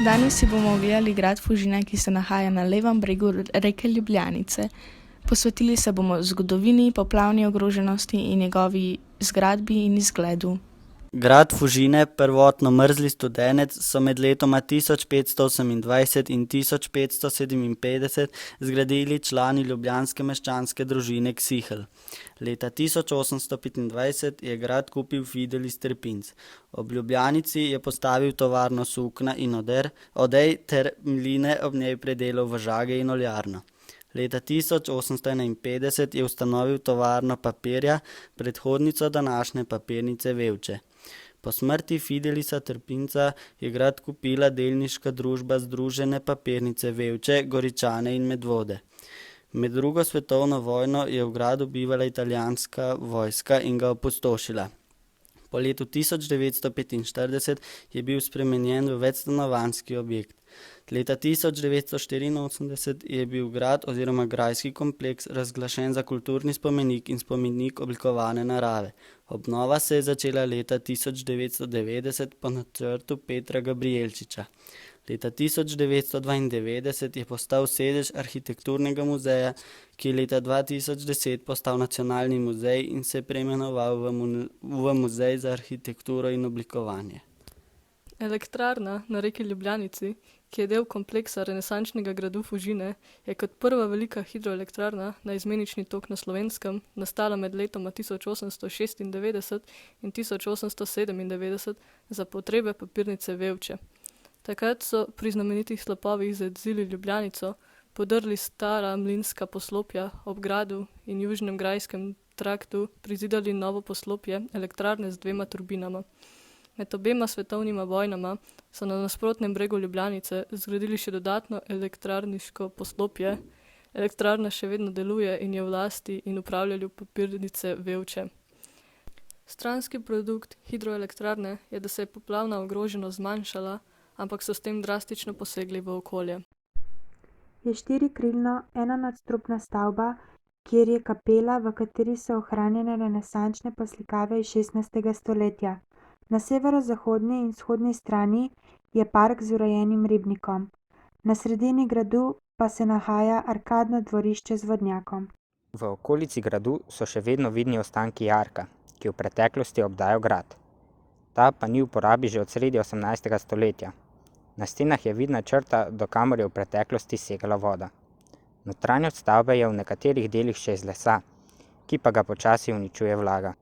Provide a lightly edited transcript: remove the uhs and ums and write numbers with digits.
Danes si bomo ogledali grad Fužine, ki se nahaja na levem bregu reke Ljubljanice. Posvetili se bomo zgodovini, poplavni ogroženosti in njegovi zgradbi in izgledu. Grad Fužine, prvotno mrzli studenec, so med letoma 1528 in 1557 zgradili člani ljubljanske meščanske družine Ksihelj. Leta 1825 je grad kupil Fidel iz Trpinc. Ob Ljubljanici je postavil tovarno sukna in odej ter mline ob njej predelal v žage in oljarno. Leta 1851 je ustanovil tovarno papirja, predhodnico današnje papirnice Vevče. Po smrti Fidelisa Trpinca je grad kupila delniška družba Združene papirnice Vevče, Goričane in Medvode. Med drugo svetovno vojno je v gradu bivala italijanska vojska in ga opustošila. Po letu 1945 je bil spremenjen v večstanovanjski objekt. Leta 1984 je bil grad oziroma grajski kompleks razglašen za kulturni spomenik in spomenik oblikovane narave. Obnova se je začela leta 1990 po načrtu Petra Gabrijelčiča. Leta 1992 je postal sedež arhitekturnega muzeja, ki je leta 2010 postal nacionalni muzej in se preimenoval v Muzej za arhitekturo in oblikovanje. Elektrarna na reki Ljubljanici, ki je del kompleksa renesančnega gradu Fužine, je kot prva velika hidroelektrarna na izmenični tok na Slovenskem nastala med letoma 1896 in 1897 za potrebe papirnice Vevče. Takrat so pri znamenitih slapovih zedzili Ljubljanico, podrli stara mlinska poslopja ob gradu in južnem grajskem traktu prizidali novo poslopje elektrarne z 2 turbinama. Med obema svetovnima vojnama so na nasprotnem bregu Ljubljanice zgradili še dodatno elektrarniško poslopje. Elektrarna še vedno deluje in je v lasti in upravljanju papirnice Vevče. Stranski produkt hidroelektrarne je, da se je poplavna ogroženost zmanjšala, ampak so s tem drastično posegli v okolje. Je štirikrilna, enonadstropna stavba, kjer je kapela, v kateri so ohranjene renesančne poslikave iz 16. stoletja. Na severozahodni in vzhodni strani je park z urejenim ribnikom. Na sredini gradu pa se nahaja arkadno dvorišče z vodnjakom. V okolici gradu so še vedno vidni ostanki jarka, ki v preteklosti obdajo grad. Ta pa ni v uporabi že od sredi 18. stoletja. Na stenah je vidna črta, do kamor je v preteklosti segala voda. Notranjost stavbe je v nekaterih delih še iz lesa, ki pa ga počasi uničuje vlaga.